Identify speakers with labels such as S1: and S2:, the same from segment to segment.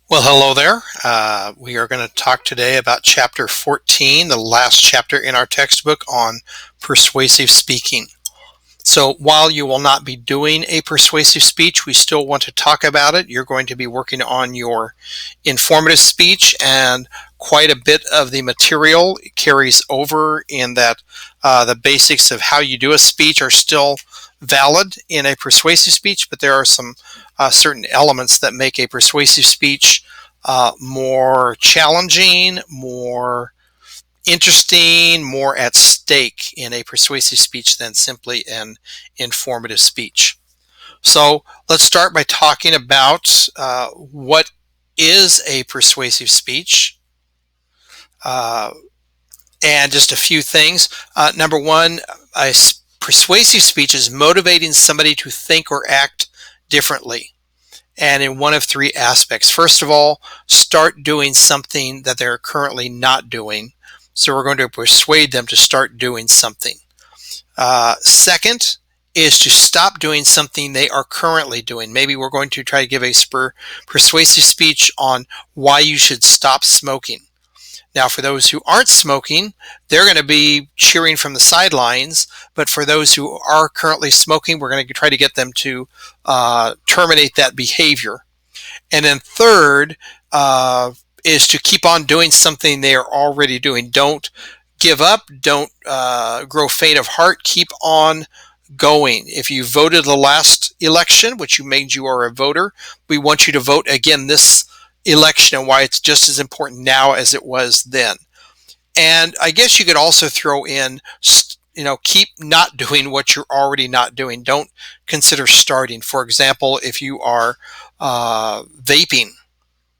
S1: Well, hello there. We are going to talk today about Chapter 14, the last chapter in our textbook on persuasive speaking. So while you will not be doing a persuasive speech, we still want to talk about it. You're going to be working on your informative speech, and quite a bit of the material carries over in that the basics of how you do a speech are still valid in a persuasive speech, but there are some certain elements that make a persuasive speech more challenging, more interesting, more at stake in a persuasive speech than simply an informative speech. So let's start by talking about what is a persuasive speech, uh, and just a few things. Number one, a persuasive speech is motivating somebody to think or act differently, and in one of three aspects. First of all, start doing something that they're currently not doing. So we're going to persuade them to start doing something. Second is to stop doing something they are currently doing. Maybe we're going to try to give a persuasive speech on why you should stop smoking. Now, for those who aren't smoking, they're going to be cheering from the sidelines. But for those who are currently smoking, we're going to try to get them to terminate that behavior. And then third is to keep on doing something they are already doing. Don't give up. Don't grow faint of heart. Keep on going. If you voted the last election, which made you are a voter, we want you to vote again this election, and why it's just as important now as it was then. And I guess you could also throw in, keep not doing what you're already not doing. Don't consider starting. For example, if you are vaping,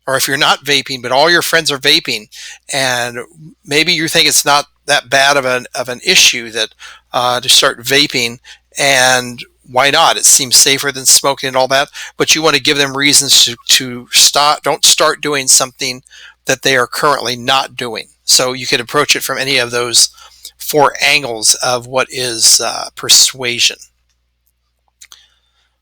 S1: or if you're not vaping, but all your friends are vaping, and maybe you think it's not that bad of an issue that to start vaping, and why not? It seems safer than smoking and all that, but you want to give them reasons to stop. Don't start doing something that they are currently not doing. So you could approach it from any of those four angles of what is persuasion.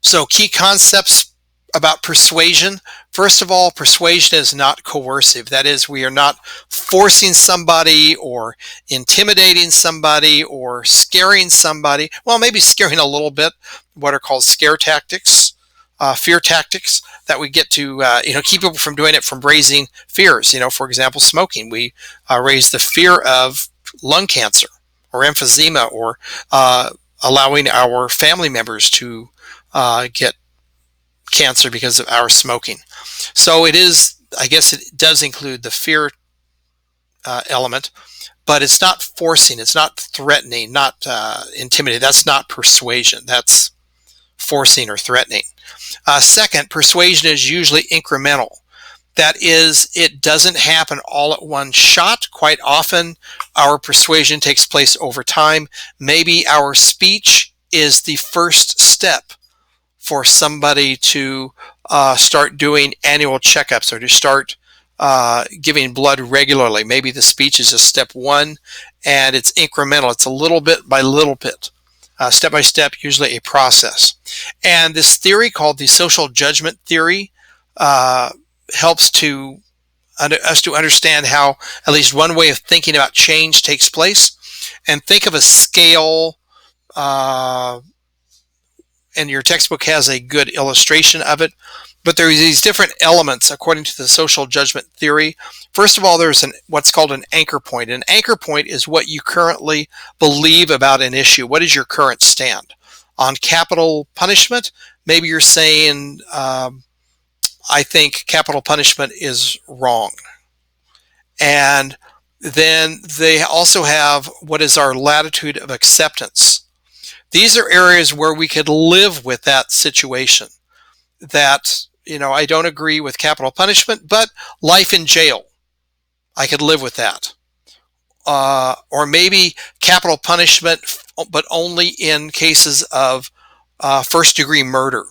S1: So key concepts about persuasion. First of all, persuasion is not coercive. That is, we are not forcing somebody or intimidating somebody or scaring somebody. Well, maybe scaring a little bit, what are called scare tactics, fear tactics that we get to keep people from doing it, from raising fears. For example, smoking. We raise the fear of lung cancer or emphysema, or allowing our family members to get cancer because of our smoking. So it is, I guess it does include the fear element, but it's not forcing, it's not threatening, not intimidating. That's not persuasion. That's forcing or threatening. Second, persuasion is usually incremental. That is, it doesn't happen all at one shot. Quite often, our persuasion takes place over time. Maybe our speech is the first step for somebody to start doing annual checkups, or to start giving blood regularly. Maybe the speech is just step one, and it's incremental. It's a little bit by little bit, step by step, usually a process. And this theory, called the social judgment theory, helps to us to understand how at least one way of thinking about change takes place. And think of a scale, and your textbook has a good illustration of it. But there are these different elements according to the social judgment theory. First of all, there's what's called an anchor point. An anchor point is what you currently believe about an issue. What is your current stand? On capital punishment, maybe you're saying, I think capital punishment is wrong. And then they also have what is our latitude of acceptance. These are areas where we could live with that situation. That, I don't agree with capital punishment, but life in jail, I could live with that. Or maybe capital punishment, but only in cases of first-degree murder.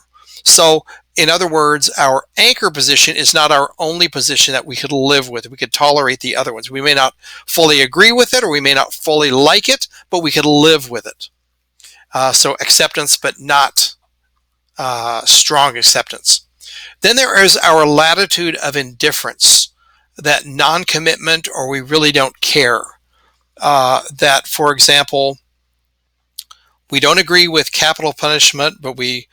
S1: So, in other words, our anchor position is not our only position that we could live with. We could tolerate the other ones. We may not fully agree with it, or we may not fully like it, but we could live with it. So acceptance, but not strong acceptance. Then there is our latitude of indifference, that non-commitment, or we really don't care. That, for example, we don't agree with capital punishment, but we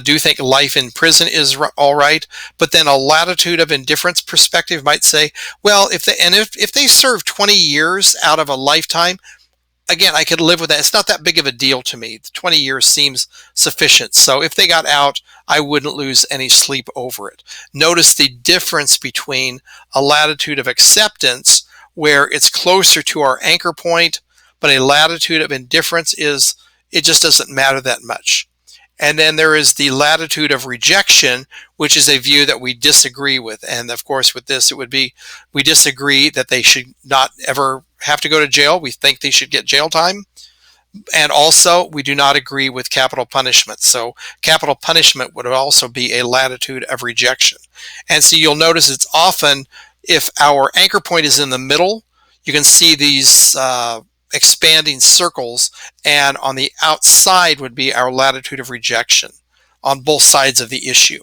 S1: do think life in prison is all right. But then a latitude of indifference perspective might say, well, if they serve 20 years out of a lifetime, again, I could live with that. It's not that big of a deal to me. 20 years seems sufficient. So if they got out, I wouldn't lose any sleep over it. Notice the difference between a latitude of acceptance, where it's closer to our anchor point, but a latitude of indifference is it just doesn't matter that much. And then there is the latitude of rejection, which is a view that we disagree with. And of course, with this, it would be we disagree that they should not ever have to go to jail. We think they should get jail time. And also, we do not agree with capital punishment. So capital punishment would also be a latitude of rejection. And so you'll notice it's often, if our anchor point is in the middle, you can see these expanding circles, and on the outside would be our latitude of rejection on both sides of the issue.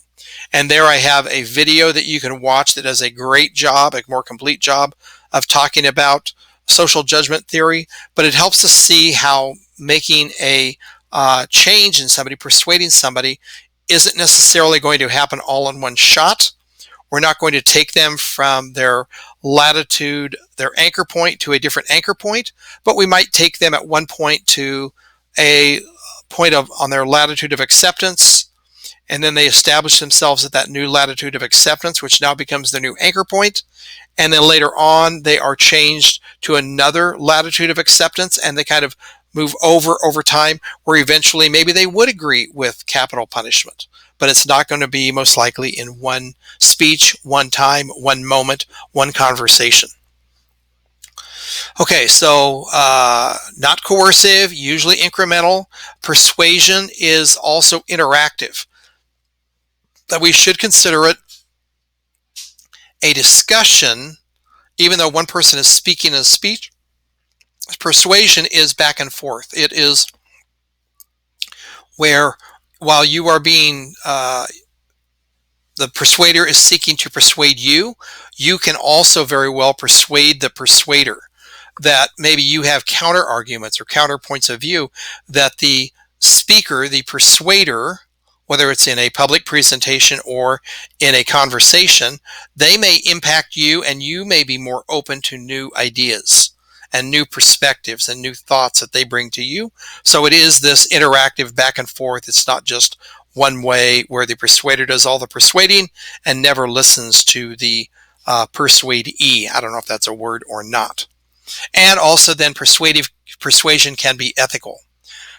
S1: And there I have a video that you can watch that does a great job, a more complete job of talking about social judgment theory, but it helps us see how making a change in somebody, persuading somebody, isn't necessarily going to happen all in one shot. We're not going to take them from their latitude, their anchor point, to a different anchor point, but we might take them at one point to a point on their latitude of acceptance, and then they establish themselves at that new latitude of acceptance, which now becomes their new anchor point. And then later on, they are changed to another latitude of acceptance, and they kind of move over time, where eventually maybe they would agree with capital punishment. But it's not going to be most likely in one speech, one time, one moment, one conversation. Okay, so not coercive, usually incremental. Persuasion is also interactive. That we should consider it a discussion, even though one person is speaking a speech. Persuasion is back and forth. It is where, while you are being, the persuader is seeking to persuade you, you can also very well persuade the persuader. That maybe you have counter arguments or counterpoints of view that the speaker, the persuader, whether it's in a public presentation or in a conversation, they may impact you, and you may be more open to new ideas and new perspectives and new thoughts that they bring to you. So it is this interactive back and forth. It's not just one way where the persuader does all the persuading and never listens to the persuadee. I don't know if that's a word or not. And also then persuasion can be ethical.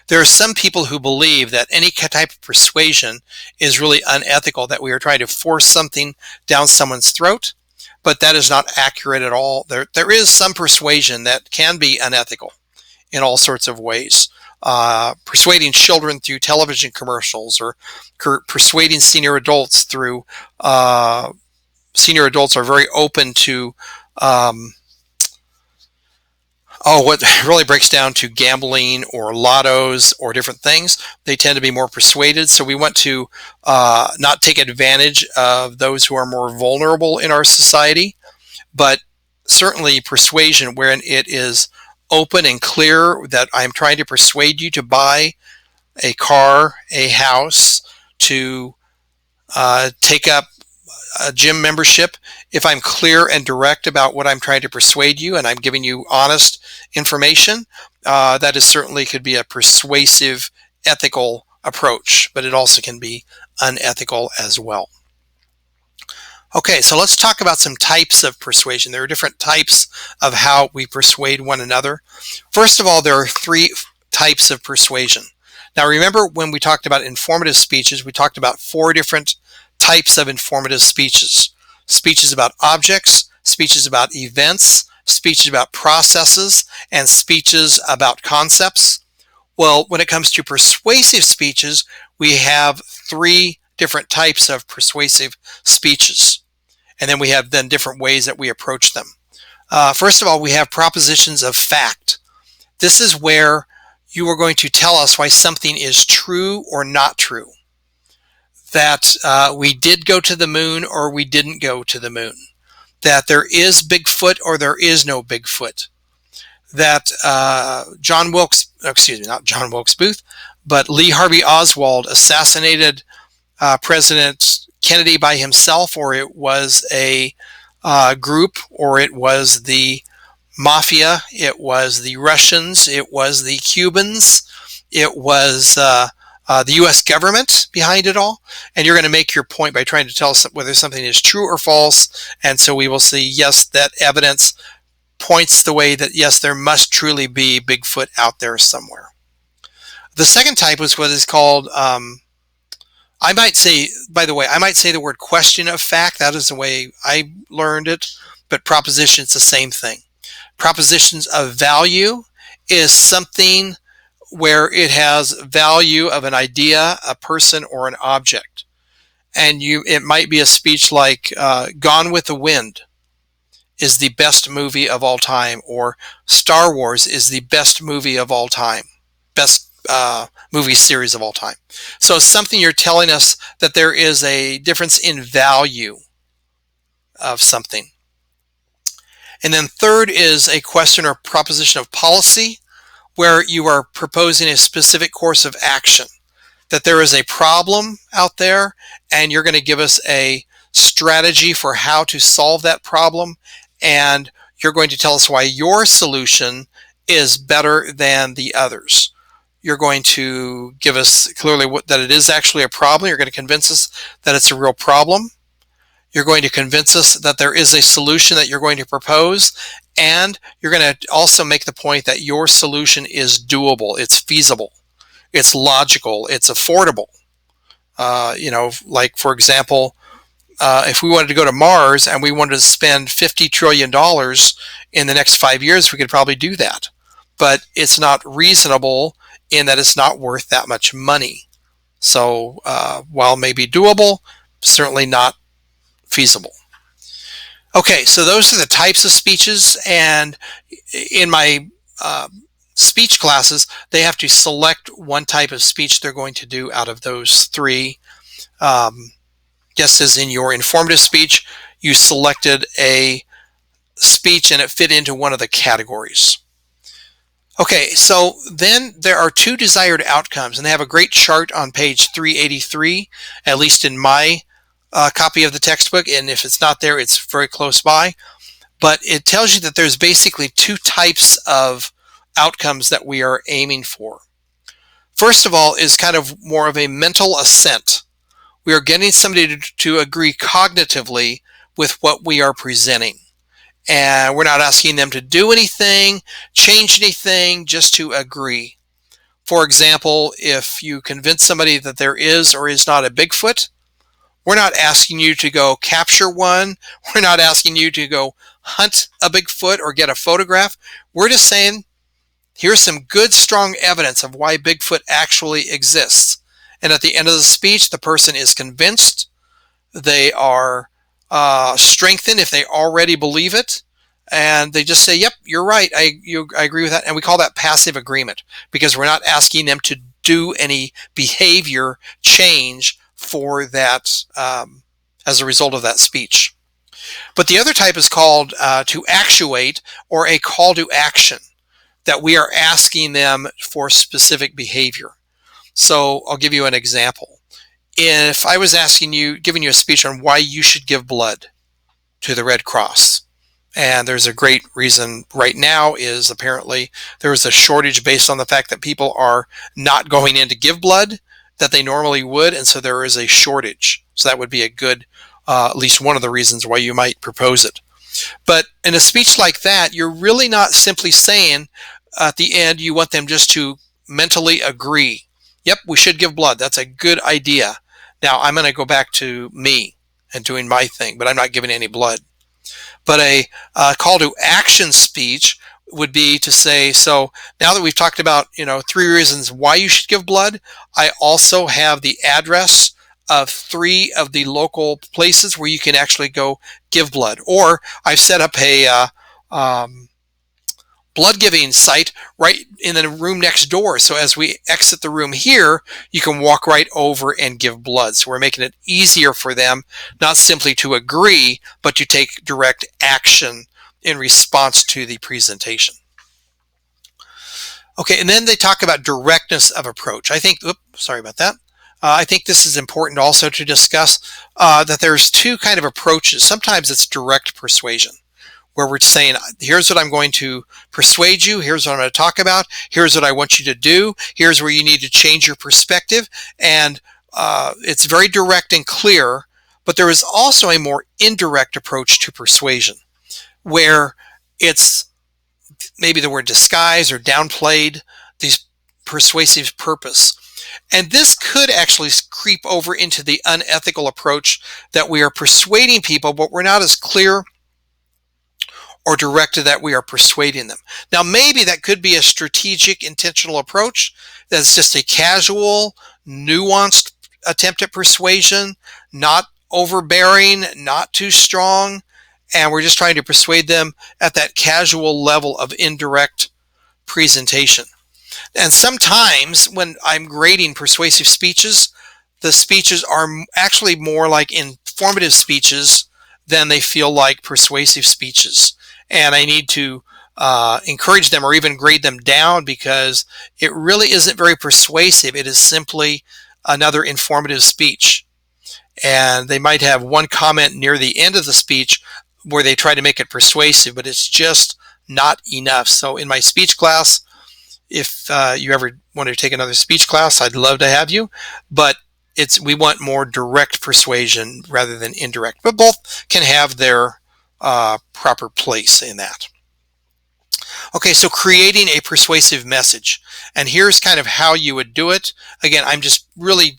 S1: There are some people who believe that any type of persuasion is really unethical, that we are trying to force something down someone's throat, but that is not accurate at all. There is some persuasion that can be unethical in all sorts of ways. Persuading children through television commercials, or persuading senior adults through, senior adults are very open to what really breaks down to gambling or lottos or different things. They tend to be more persuaded. So we want to not take advantage of those who are more vulnerable in our society, but certainly persuasion, wherein it is open and clear that I'm trying to persuade you to buy a car, a house, to take up a gym membership. If I'm clear and direct about what I'm trying to persuade you, and I'm giving you honest information, that is certainly could be a persuasive, ethical approach, but it also can be unethical as well. Okay, so let's talk about some types of persuasion. There are different types of how we persuade one another. First of all, there are 3 types of persuasion. Now remember, when we talked about informative speeches, we talked about 4 different types of informative speeches. Speeches about objects, speeches about events, speeches about processes, and speeches about concepts. Well, when it comes to persuasive speeches, we have 3 different types of persuasive speeches. And then we have different ways that we approach them. First of all, we have propositions of fact. This is where you are going to tell us why something is true or not true. that we did go to the moon or we didn't go to the moon, that there is Bigfoot or there is no Bigfoot, that not John Wilkes Booth, but Lee Harvey Oswald assassinated President Kennedy by himself, or it was a group, or it was the mafia, it was the Russians, it was the Cubans, it was the U.S. government behind it all. And you're going to make your point by trying to tell us whether something is true or false. And so we will see, yes, that evidence points the way that, yes, there must truly be Bigfoot out there somewhere. The second type was what is called, I might say the word question of fact. That is the way I learned it, but proposition is the same thing. Propositions of value is something where it has value of an idea, a person, or an object. And it might be a speech like Gone with the Wind is the best movie of all time, or Star Wars is the best movie of all time, best movie series of all time. So something you're telling us that there is a difference in value of something. And then third is a question or proposition of policy, where you are proposing a specific course of action, that there is a problem out there and you're going to give us a strategy for how to solve that problem, and you're going to tell us why your solution is better than the others. You're going to give us clearly that it is actually a problem. You're going to convince us that it's a real problem. You're going to convince us that there is a solution that you're going to propose, and you're going to also make the point that your solution is doable, it's feasible, it's logical, it's affordable. Like for example, if we wanted to go to Mars and we wanted to spend $50 trillion in the next 5 years, we could probably do that. But it's not reasonable in that it's not worth that much money. So while maybe doable, certainly not feasible. Okay, so those are the types of speeches, and in my speech classes, they have to select one type of speech they're going to do out of those three. Just as in your informative speech, you selected a speech and it fit into one of the categories. Okay, so then there are two desired outcomes, and they have a great chart on page 383, at least in my copy of the textbook, and if it's not there, it's very close by. But it tells you that there's basically two types of outcomes that we are aiming for. First of all is kind of more of a mental assent. We are getting somebody to agree cognitively with what we are presenting. And we're not asking them to do anything, change anything, just to agree. For example, if you convince somebody that there is or is not a Bigfoot, we're not asking you to go capture one. We're not asking you to go hunt a Bigfoot or get a photograph. We're just saying, here's some good, strong evidence of why Bigfoot actually exists. And at the end of the speech, the person is convinced. They are strengthened if they already believe it. And they just say, yep, you're right. I agree with that. And we call that passive agreement, because we're not asking them to do any behavior change for that as a result of that speech. But the other type is called to actuate, or a call to action, that we are asking them for specific behavior. So I'll give you an example. If I was giving you a speech on why you should give blood to the Red Cross, and there's a great reason right now is apparently there is a shortage based on the fact that people are not going in to give blood that they normally would, and so there is a shortage. So that would be a good, at least one of the reasons why you might propose it. But in a speech like that, you're really not simply saying at the end you want them just to mentally agree. Yep, we should give blood. That's a good idea. Now I'm going to go back to me and doing my thing, but I'm not giving any blood. But a call to action speech would be to say, so now that we've talked about 3 reasons why you should give blood, I also have the address of 3 of the local places where you can actually go give blood. Or I've set up a blood giving site right in the room next door. So as we exit the room here, you can walk right over and give blood. So we're making it easier for them, not simply to agree, but to take direct action in response to the presentation. Okay, and then they talk about directness of approach. I think, sorry about that. I think this is important also to discuss that there's two kind of approaches. Sometimes it's direct persuasion, where we're saying, here's what I'm going to persuade you, here's what I'm going to talk about, here's what I want you to do, here's where you need to change your perspective, and it's very direct and clear. But there is also a more indirect approach to persuasion, where it's maybe the word disguise or downplayed these persuasive purpose. And this could actually creep over into the unethical approach that we are persuading people, but we're not as clear or directed that we are persuading them. Now, maybe that could be a strategic, intentional approach that's just a casual, nuanced attempt at persuasion, not overbearing, not too strong, and we're just trying to persuade them at that casual level of indirect presentation. And sometimes when I'm grading persuasive speeches, the speeches are actually more like informative speeches than they feel like persuasive speeches. And I need to encourage them or even grade them down because it really isn't very persuasive. It is simply another informative speech. And they might have one comment near the end of the speech where they try to make it persuasive, but it's just not enough. So in my speech class, if you ever want to take another speech class, I'd love to have you, but we want more direct persuasion rather than indirect, but both can have their proper place in that. Okay, so creating a persuasive message, and here's kind of how you would do it. Again, I'm just really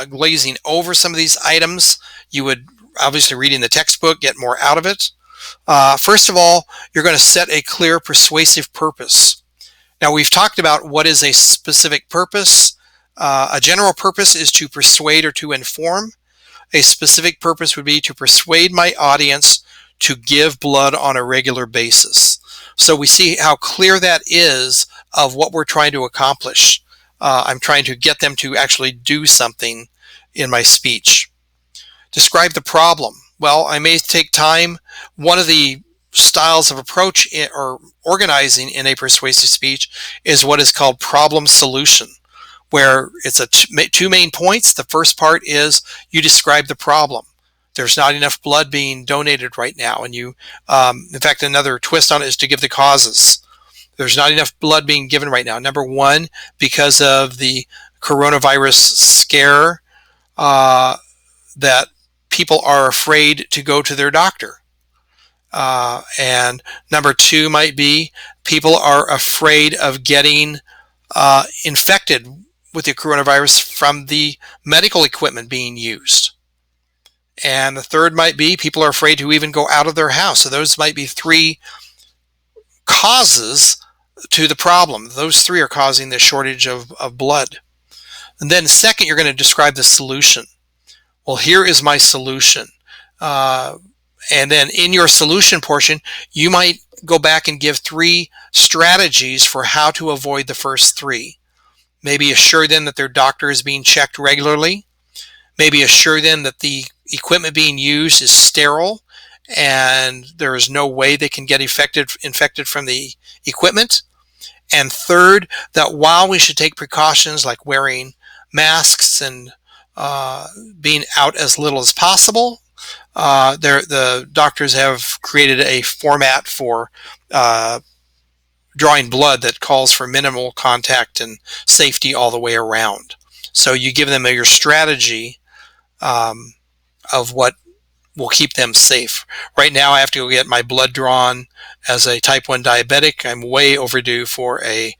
S1: glazing over some of these items. You would obviously, reading the textbook, get more out of it. First of all, you're going to set a clear persuasive purpose. Now, we've talked about what is a specific purpose. A general purpose is to persuade or to inform. A specific purpose would be to persuade my audience to give blood on a regular basis. So we see how clear that is of what we're trying to accomplish. I'm trying to get them to actually do something in my speech. Describe the problem. Well, I may take time. One of the styles of approach or organizing in a persuasive speech is what is called problem solution, where it's two main points. The first part is you describe the problem. There's not enough blood being donated right now, and you, in fact, another twist on it is to give the causes. There's not enough blood being given right now. Number one, because of the coronavirus scare, that people are afraid to go to their doctor. And number two might be people are afraid of getting infected with the coronavirus from the medical equipment being used. And the third might be people are afraid to even go out of their house. So those might be three causes to the problem. Those three are causing the shortage of blood. And then second, you're going to describe the solution. Well, here is my solution. And then in your solution portion, you might go back and give three strategies for how to avoid the first three. Maybe assure them that their doctor is being checked regularly. Maybe assure them that the equipment being used is sterile and there is no way they can get infected from the equipment. And third, that while we should take precautions like wearing masks and being out as little as possible, the doctors have created a format for drawing blood that calls for minimal contact and safety all the way around. So you give them your strategy of what will keep them safe. Right now I have to go get my blood drawn as a type 1 diabetic. I'm way overdue for a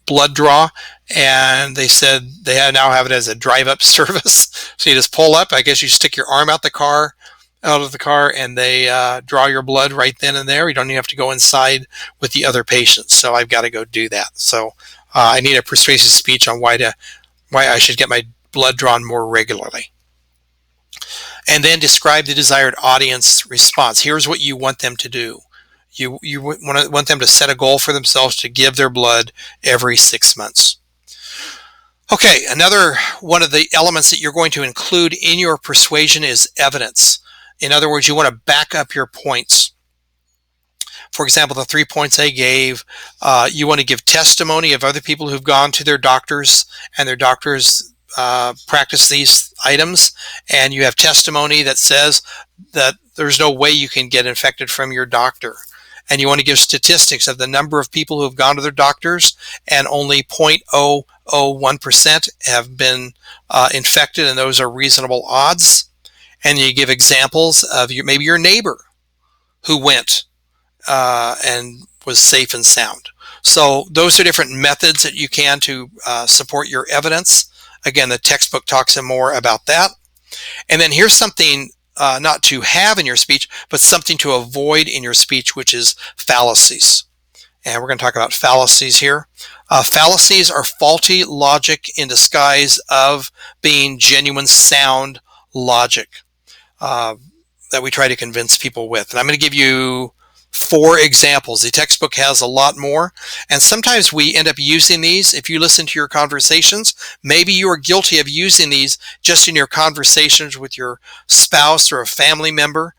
S1: blood draw, and they said they now have it as a drive-up service. So you just pull up, I guess you stick your arm out of the car, and they draw your blood right then and there. You don't even have to go inside with the other patients. So I've got to go do that. So I need a persuasive speech on why I should get my blood drawn more regularly. And then describe the desired audience response. Here's what you want them to do. You want them to set a goal for themselves to give their blood every 6 months. Okay, another one of the elements that you're going to include in your persuasion is evidence. In other words, you want to back up your points. For example, the 3 points I gave, you want to give testimony of other people who've gone to their doctors and their doctors practice these items, and you have testimony that says that there's no way you can get infected from your doctor. And you want to give statistics of the number of people who have gone to their doctors, and only 0.001% have been infected, and those are reasonable odds. And you give examples of maybe your neighbor who went and was safe and sound. So those are different methods that you can to support your evidence. Again, the textbook talks more about that. And then here's something not to have in your speech, but something to avoid in your speech, which is fallacies. And we're going to talk about fallacies here. Fallacies are faulty logic in disguise of being genuine sound logic that we try to convince people with. And I'm going to give you 4 examples. The textbook has a lot more, and sometimes we end up using these. If you listen to your conversations, maybe you are guilty of using these just in your conversations with your spouse or a family member.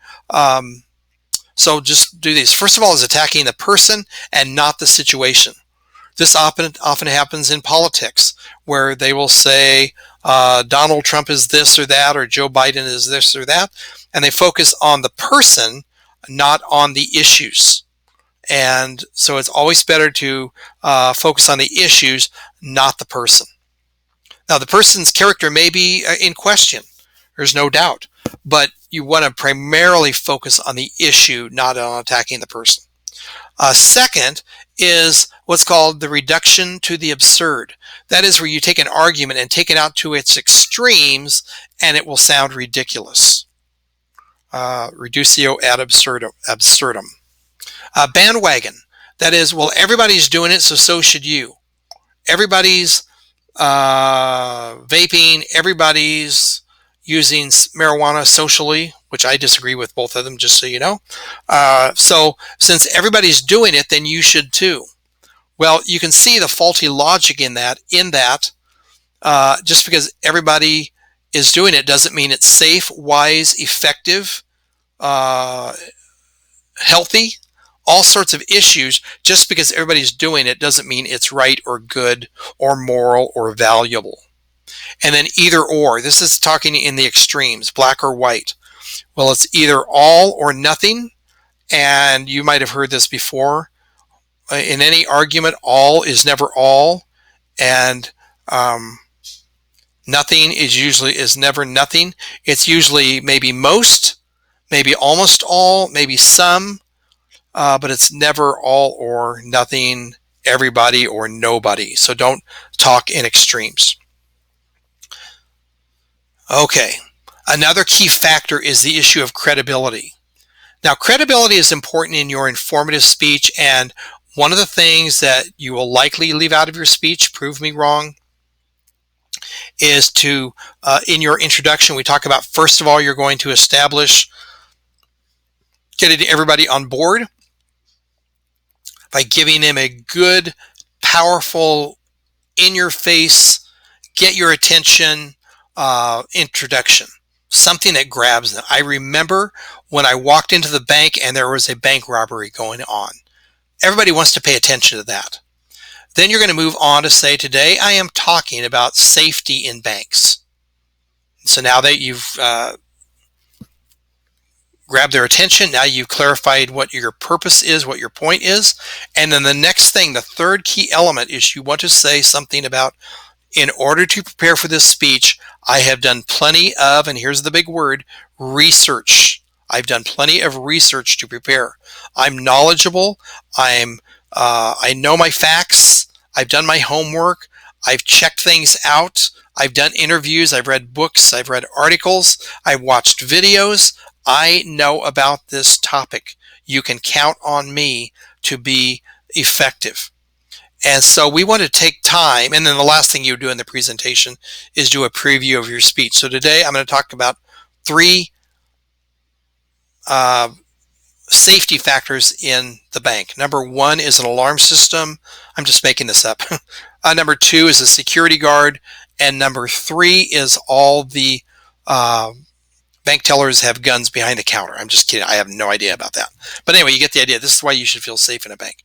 S1: So just do these. First of all is attacking the person and not the situation. This often happens in politics, where they will say Donald Trump is this or that, or Joe Biden is this or that, and they focus on the person, not on the issues. And so it's always better to focus on the issues, not the person. Now, the person's character may be in question, there's no doubt, but you want to primarily focus on the issue, not on attacking the person. Second is what's called the reduction to the absurd. That is where you take an argument and take it out to its extremes, and it will sound ridiculous. Reductio ad absurdum. Bandwagon. That is, well, everybody's doing it, so should you. Everybody's vaping. Everybody's using marijuana socially, which I disagree with both of them, just so you know. So since everybody's doing it, then you should too. Well, you can see the faulty logic in that. Just because everybody is doing it doesn't mean it's safe, wise, effective, healthy. All sorts of issues. Just because everybody's doing it doesn't mean it's right or good or moral or valuable. And then either or. This is talking in the extremes, black or white. Well, it's either all or nothing. And you might have heard this before. In any argument, all is never all. And nothing is never nothing. It's usually maybe most, maybe almost all, maybe some, but it's never all or nothing, everybody or nobody. So don't talk in extremes. Okay, another key factor is the issue of credibility. Now, credibility is important in your informative speech, and one of the things that you will likely leave out of your speech, prove me wrong, is to, in your introduction, we talk about, first of all, you're going to establish getting everybody on board by giving them a good, powerful, in-your-face, get your attention introduction, something that grabs them. I remember when I walked into the bank and there was a bank robbery going on. Everybody wants to pay attention to that. Then you're going to move on to say, today I am talking about safety in banks. So now that you've grabbed their attention, now you've clarified what your purpose is, what your point is. And then the next thing, the third key element, is you want to say something about, in order to prepare for this speech, I have done plenty of, and here's the big word, research. I've done plenty of research to prepare. I'm knowledgeable. I know my facts. I've done my homework. I've checked things out. I've done interviews. I've read books. I've read articles. I've watched videos. I know about this topic. You can count on me to be effective. And so we want to take time, and then the last thing you do in the presentation is do a preview of your speech. So today I'm going to talk about 3 safety factors in the bank. Number one is an alarm system. I'm just making this up. Number two is a security guard. And number three is all the bank tellers have guns behind the counter. I'm just kidding. I have no idea about that. But anyway, you get the idea. This is why you should feel safe in a bank.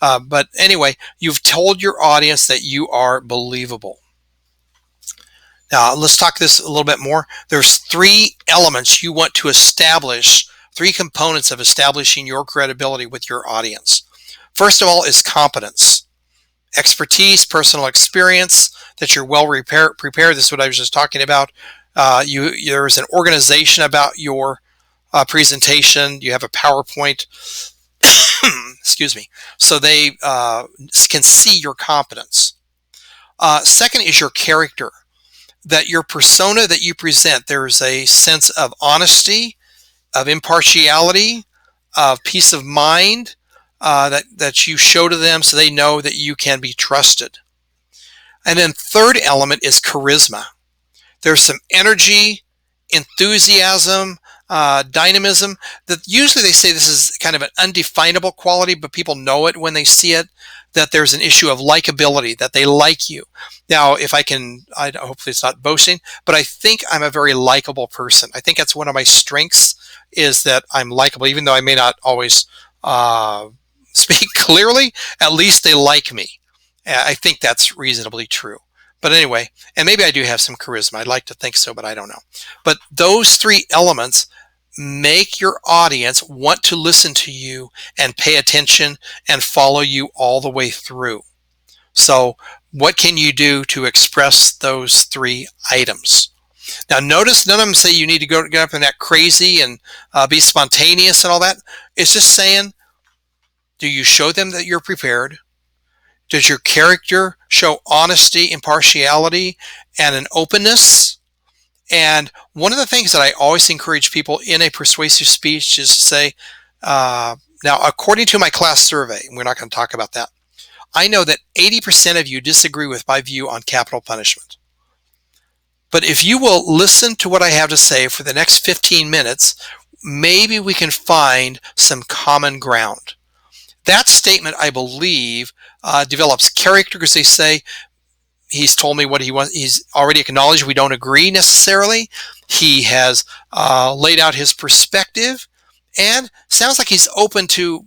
S1: But anyway, you've told your audience that you are believable. Now, let's talk this a little bit more. There's three elements you want to establish, three components of establishing your credibility with your audience. First of all is competence, expertise, personal experience, that you're well prepared. This is what I was just talking about. There's an organization about your presentation. You have a PowerPoint, excuse me, so they can see your competence. Second is your character. That your persona that you present, there's a sense of honesty, of impartiality, of peace of mind that you show to them so they know that you can be trusted. And then third element is charisma. There's some energy, enthusiasm, dynamism that usually they say this is kind of an undefinable quality, but people know it when they see it, that there's an issue of likability, that they like you. Now, if I can, hopefully it's not boasting, but I think I'm a very likable person. I think that's one of my strengths, is that I'm likable, even though I may not always speak clearly, at least they like me. I think that's reasonably true. But anyway, and maybe I do have some charisma. I'd like to think so, but I don't know. But those three elements make your audience want to listen to you and pay attention and follow you all the way through. So what can you do to express those three items? Now, notice none of them say you need to get up and act crazy and be spontaneous and all that. It's just saying, do you show them that you're prepared? Does your character show honesty, impartiality, and an openness? And one of the things that I always encourage people in a persuasive speech is to say, now, according to my class survey, we're not going to talk about that, I know that 80% of you disagree with my view on capital punishment. But if you will listen to what I have to say for the next 15 minutes, maybe we can find some common ground. That statement, I believe, develops character, because they say, he's told me what he wants. He's already acknowledged we don't agree necessarily. He has laid out his perspective, and sounds like he's open to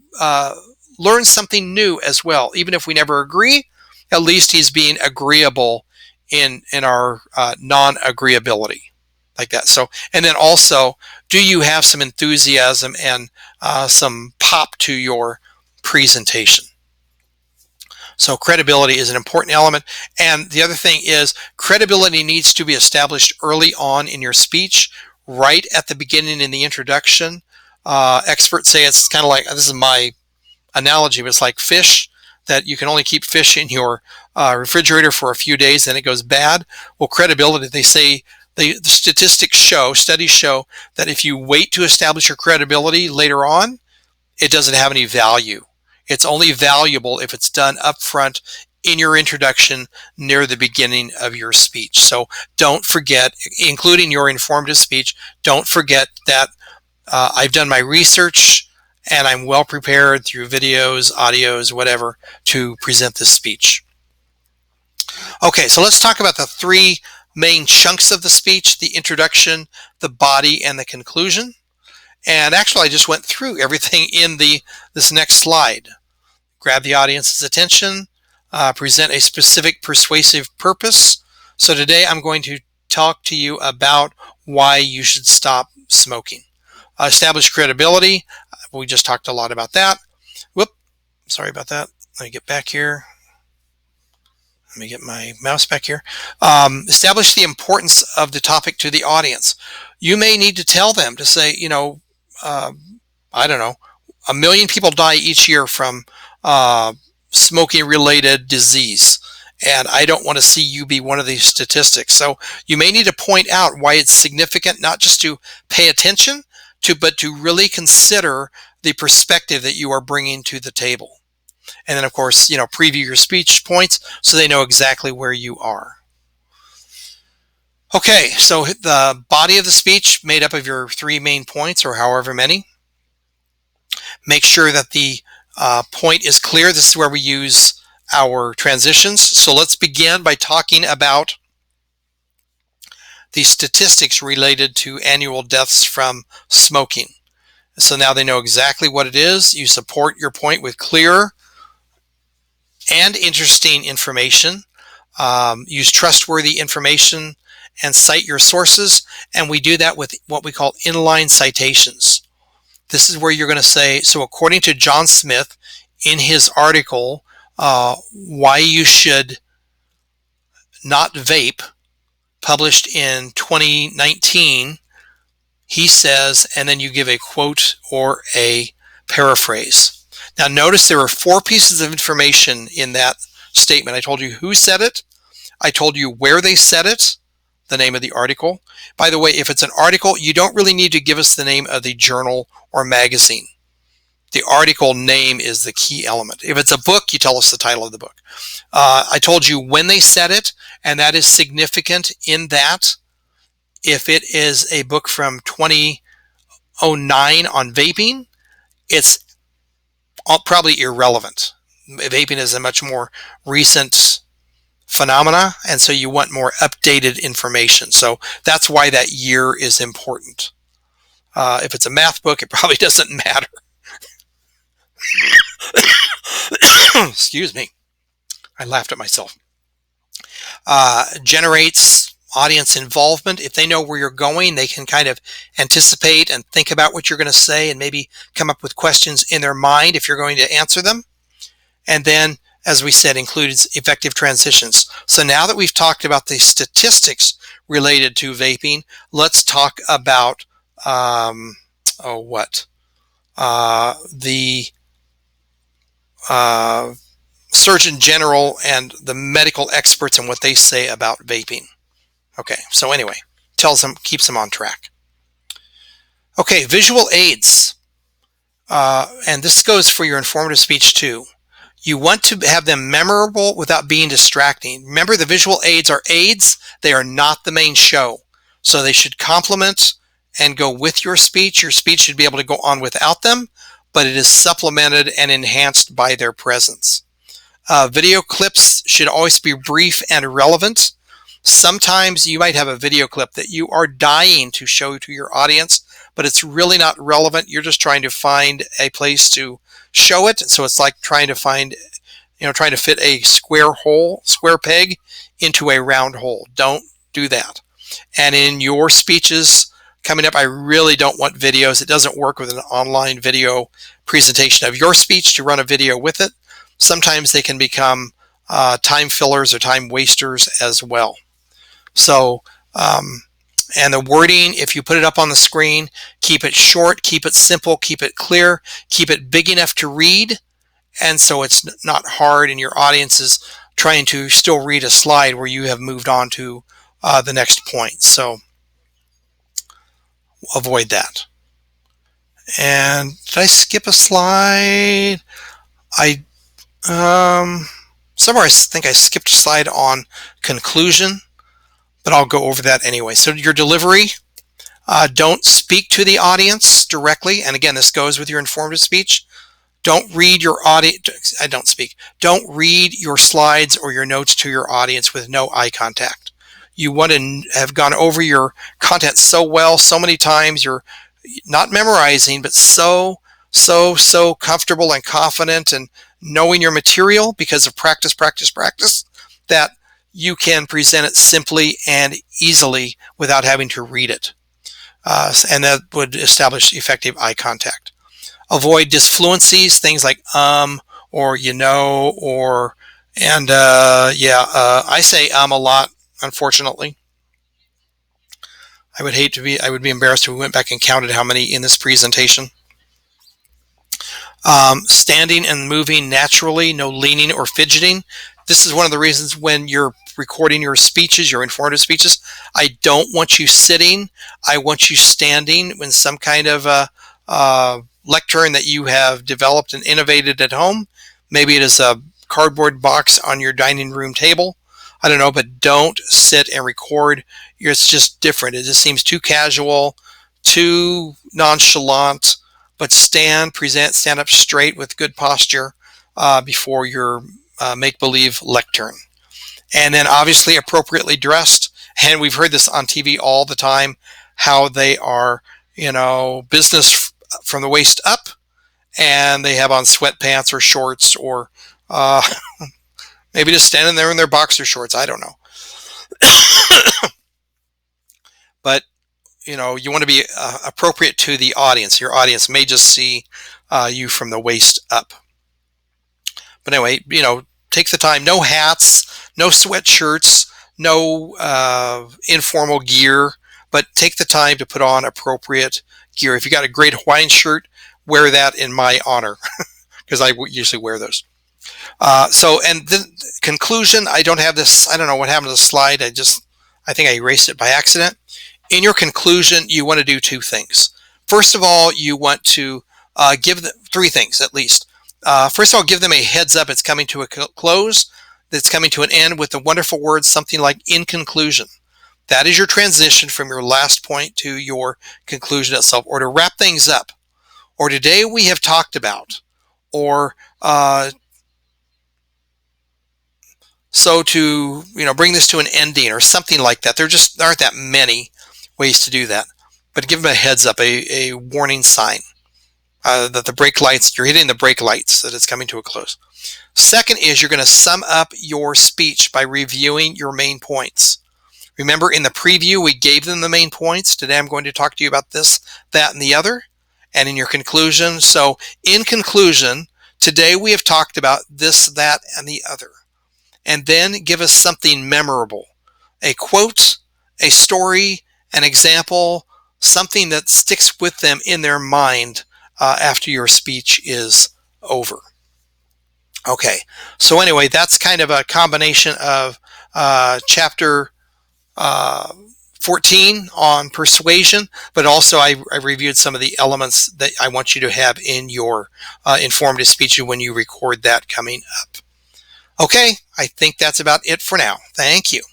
S1: learn something new as well. Even if we never agree, at least he's being agreeable in our non-agreeability, like that. So, and then also, do you have some enthusiasm and some pop to your presentation? So credibility is an important element. And the other thing is, credibility needs to be established early on in your speech, right at the beginning in the introduction. Experts say it's kind of like, this is my analogy, but it's like fish, that you can only keep fish in your refrigerator for a few days, then it goes bad. Well, credibility, they say, the statistics show, studies show, that if you wait to establish your credibility later on, it doesn't have any value. It's only valuable if it's done up front in your introduction near the beginning of your speech. So don't forget, including your informative speech, don't forget that I've done my research and I'm well prepared through videos, audios, whatever, to present this speech. Okay, so let's talk about the three main chunks of the speech: the introduction, the body, and the conclusion. And actually, I just went through everything in this next slide. Grab the audience's attention, present a specific persuasive purpose. So today I'm going to talk to you about why you should stop smoking. Establish credibility. We just talked a lot about that. Whoop, sorry about that. Let me get back here. Let me get my mouse back here. Establish the importance of the topic to the audience. You may need to tell them to say, I don't know, 1 million people die each year from smoking related disease, and I don't want to see you be one of these statistics. So you may need to point out why it's significant, not just to pay attention to, but to really consider the perspective that you are bringing to the table. And then, of course, preview your speech points so they know exactly where you are. Okay, so the body of the speech made up of your three main points, or however many. Make sure that the point is clear. This is where we use our transitions. So let's begin by talking about the statistics related to annual deaths from smoking. So now they know exactly what it is. You support your point with clear and interesting information. Use trustworthy information and cite your sources. And we do that with what we call inline citations. This is where you're going to say, so according to John Smith in his article, Why You Should Not Vape, published in 2019, he says, and then you give a quote or a paraphrase. Now notice there are 4 pieces of information in that statement. I told you who said it. I told you where they said it, the name of the article. By the way, if it's an article, you don't really need to give us the name of the journal or magazine. The article name is the key element. If it's a book, you tell us the title of the book. I told you when they said it, and that is significant in that if it is a book from 2009 on vaping, it's probably irrelevant. Vaping is a much more recent phenomena, and so you want more updated information. So that's why that year is important. If it's a math book, it probably doesn't matter. Excuse me. I laughed at myself. Generates audience involvement. If they know where you're going, they can kind of anticipate and think about what you're going to say and maybe come up with questions in their mind if you're going to answer them. And then, as we said, includes effective transitions. So now that we've talked about the statistics related to vaping, let's talk about the Surgeon General and the medical experts and what they say about vaping. Okay, so anyway, keeps them on track. Okay, visual aids. And this goes for your informative speech too. You want to have them memorable without being distracting. Remember, the visual aids are aids. They are not the main show. So they should complement and go with your speech. Your speech should be able to go on without them, but it is supplemented and enhanced by their presence. Video clips should always be brief and relevant. Sometimes you might have a video clip that you are dying to show to your audience, but it's really not relevant. You're just trying to find a place to show it. So it's like trying to fit a square peg into a round hole. Don't do that. And in your speeches coming up, I really don't want videos. It doesn't work with an online video presentation of your speech to run a video with it. Sometimes they can become time fillers or time wasters as well. So, and the wording, if you put it up on the screen, keep it short, keep it simple, keep it clear, keep it big enough to read, and so it's not hard and your audience is trying to still read a slide where you have moved on to the next point. So avoid that. And did I skip a slide? Somewhere I think I skipped a slide on conclusion, but I'll go over that anyway. So your delivery, don't speak to the audience directly. And again, this goes with your informative speech. Don't read your Don't read your slides or your notes to your audience with no eye contact. You want to have gone over your content so well, so many times, you're not memorizing, but so comfortable and confident and knowing your material because of practice, that you can present it simply and easily without having to read it. And that would establish effective eye contact. Avoid disfluencies, things like or or I say a lot, unfortunately. I would be embarrassed if we went back and counted how many in this presentation. Standing and moving naturally, no leaning or fidgeting. This is one of the reasons when you're recording your speeches, your informative speeches, I don't want you sitting. I want you standing in some kind of lectern that you have developed and innovated at home. Maybe it is a cardboard box on your dining room table. I don't know, but don't sit and record. It's just different. It just seems too casual, too nonchalant. but stand up straight with good posture before your make-believe lectern. And then obviously appropriately dressed. And we've heard this on TV all the time, how they are, business from the waist up, and they have on sweatpants or shorts, or maybe just standing there in their boxer shorts. I don't know. But you want to be appropriate to the audience. Your audience may just see you from the waist up. But anyway, take the time. No hats, no sweatshirts, no informal gear, but take the time to put on appropriate gear. If you got a great Hawaiian shirt, wear that in my honor, because I usually wear those. And the conclusion, I don't have this. I don't know what happened to the slide. I think I erased it by accident. In your conclusion, you want to do two things. First of all, you want to give them three things at least. First of all, give them a heads up. It's coming to a close. It's coming to an end with the wonderful words, something like "in conclusion." That is your transition from your last point to your conclusion itself, or to wrap things up, or today we have talked about, or so to bring this to an ending, or something like that. There just aren't that many ways to do that, but give them a heads up, a warning sign that the brake lights, you're hitting the brake lights, that it's coming to a close. Second is you're going to sum up your speech by reviewing your main points. Remember, in the preview we gave them the main points. Today I'm going to talk to you about this, that, and the other. And in your conclusion, so in conclusion, today we have talked about this, that, and the other. And then give us something memorable, a quote, a story, an example, something that sticks with them in their mind after your speech is over. Okay, so anyway, that's kind of a combination of chapter 14 on persuasion, but also I reviewed some of the elements that I want you to have in your informative speech when you record that coming up. Okay, I think that's about it for now. Thank you.